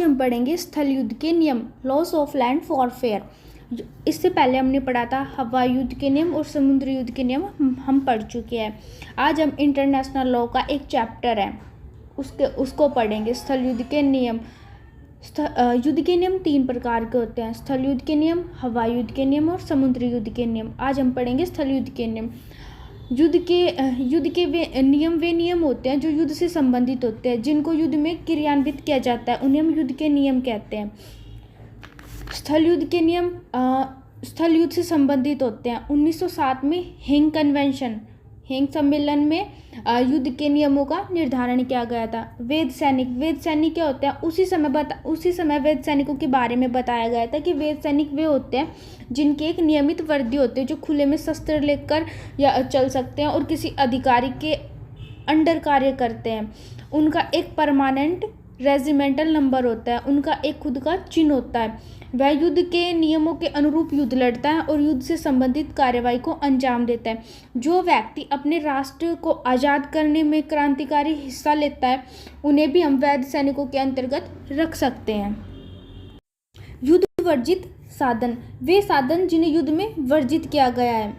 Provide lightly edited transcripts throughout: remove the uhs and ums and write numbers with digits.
हम पढ़ेंगे स्थल युद्ध के नियम, लॉस ऑफ लैंड वॉरफेयर। इससे पहले हमने पढ़ा था हवाई युद्ध के नियम और समुद्री युद्ध के नियम हम पढ़ चुके हैं। आज हम इंटरनेशनल लॉ का एक चैप्टर है उसको पढ़ेंगे, स्थल युद्ध के नियम। युद्ध के नियम 3 प्रकार के होते हैं, स्थल युद्ध के नियम, हवाई युद्ध के नियम और समुद्री युद्ध के नियम। आज हम पढ़ेंगे स्थल युद्ध के नियम। युद्ध के वे नियम होते हैं जो युद्ध से संबंधित होते हैं, जिनको युद्ध में क्रियान्वित किया जाता है, उन्हें हम युद्ध के नियम कहते हैं। स्थल युद्ध के नियम स्थल युद्ध से संबंधित होते हैं। 1907 में हेग सम्मेलन में युद्ध के नियमों का निर्धारण किया गया था। वेद सैनिक क्या होते हैं, उसी समय वेद सैनिकों के बारे में बताया गया था कि वेद सैनिक वे होते हैं जिनकी एक नियमित वर्दी होती है, जो खुले में शस्त्र लेकर या चल सकते हैं और किसी अधिकारी के अंडर कार्य करते हैं। उनका एक परमानेंट रेजिमेंटल नंबर होता है, उनका एक खुद का चिन्ह होता है। वह युद्ध के नियमों के अनुरूप युद्ध लड़ता है और युद्ध से संबंधित कार्रवाई को अंजाम देता है। जो व्यक्ति अपने राष्ट्र को आज़ाद करने में क्रांतिकारी हिस्सा लेता है, उन्हें भी हम वैध सैनिकों के अंतर्गत रख सकते हैं। युद्ध वर्जित साधन, वे साधन जिन्हें युद्ध में वर्जित किया गया है,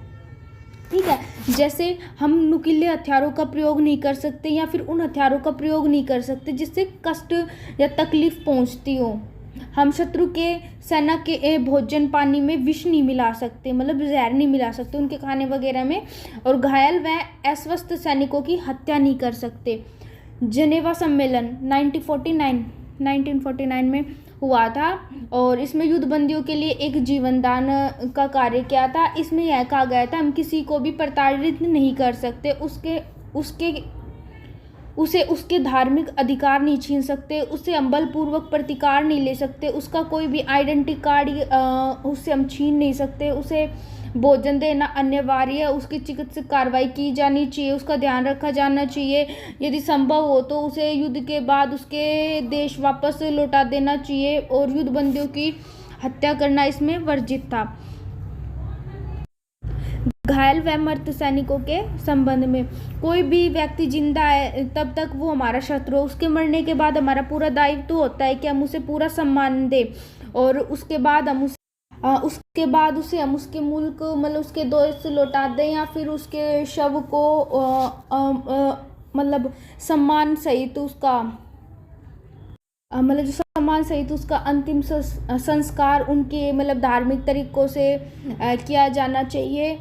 ठीक है। जैसे हम नुकीले हथियारों का प्रयोग नहीं कर सकते या फिर उन हथियारों का प्रयोग नहीं कर सकते जिससे कष्ट या तकलीफ पहुंचती हो। हम शत्रु के सेना के भोजन पानी में विष नहीं मिला सकते, मतलब जहर नहीं मिला सकते उनके खाने वगैरह में, और घायल व अस्वस्थ सैनिकों की हत्या नहीं कर सकते। जनेवा सम्मेलन 1949 में हुआ था और इसमें युद्धबंदियों के लिए एक जीवनदान का कार्य किया था। इसमें यह कहा गया था हम किसी को भी प्रताड़ित नहीं कर सकते, उसे उसके धार्मिक अधिकार नहीं छीन सकते, उससे हम बलपूर्वक प्रतिकार नहीं ले सकते, उसका कोई भी आइडेंटिटी कार्ड उससे हम छीन नहीं सकते, उसे भोजन देना अनिवार्य है, उसकी चिकित्सक कार्रवाई की जानी चाहिए, उसका ध्यान रखा जाना चाहिए, यदि संभव हो तो उसे युद्ध के बाद उसके देश वापस लौटा देना चाहिए, और युद्धबंदियों की हत्या करना इसमें वर्जित था। घायल व मृत सैनिकों के संबंध में, कोई भी व्यक्ति जिंदा है तब तक वो हमारा शत्रु है, उसके मरने के बाद हमारा पूरा दायित्व होता है कि हम उसे पूरा सम्मान दें, और उसके बाद हम उसे हम उसके मुल्क मतलब उसके देश से लौटा दें, या फिर उसके शव को मतलब सम्मान सहित उसका अंतिम संस्कार उनके मतलब धार्मिक तरीकों से किया जाना चाहिए।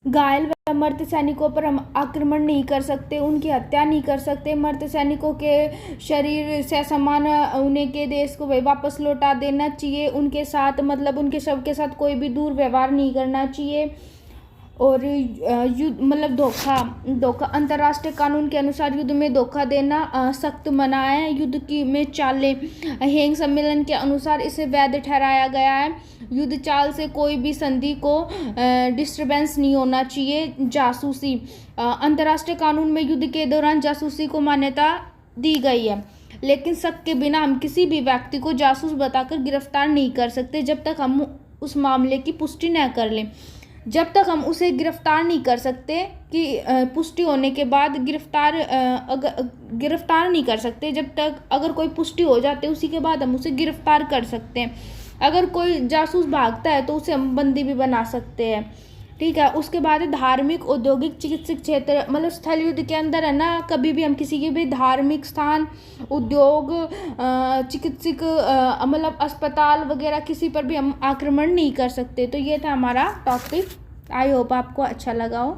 घायल व मृत सैनिकों पर हम आक्रमण नहीं कर सकते, उनकी हत्या नहीं कर सकते। मृत सैनिकों के शरीर से समान उन्हें के देश को वापस लौटा देना चाहिए। उनके साथ मतलब उनके शव के साथ कोई भी दुर्व्यवहार नहीं करना चाहिए। और युद्ध मतलब धोखा अंतर्राष्ट्रीय कानून के अनुसार युद्ध में धोखा देना सख्त मना है। युद्ध की में चालें, हेग सम्मेलन के अनुसार इसे वैध ठहराया गया है। युद्ध चाल से कोई भी संधि को डिस्टर्बेंस नहीं होना चाहिए। जासूसी, अंतर्राष्ट्रीय कानून में युद्ध के दौरान जासूसी को मान्यता दी गई है, लेकिन शक के बिना हम किसी भी व्यक्ति को जासूस बताकर गिरफ्तार नहीं कर सकते जब तक हम उस मामले की पुष्टि न कर लें। जब तक हम उसे गिरफ्तार नहीं कर सकते कि पुष्टि होने के बाद गिरफ्तार नहीं कर सकते, जब तक अगर कोई पुष्टि हो जाती है उसी के बाद हम उसे गिरफ्तार कर सकते हैं। अगर कोई जासूस भागता है तो उसे हम बंदी भी बना सकते हैं, ठीक है। उसके बाद धार्मिक, औद्योगिक, चिकित्सक क्षेत्र, मतलब स्थल युद्ध के अंदर है ना, कभी भी हम किसी के भी धार्मिक स्थान, उद्योग, चिकित्सक मतलब अस्पताल वगैरह किसी पर भी हम आक्रमण नहीं कर सकते। तो ये था हमारा टॉपिक। आई होप आपको अच्छा लगा हो।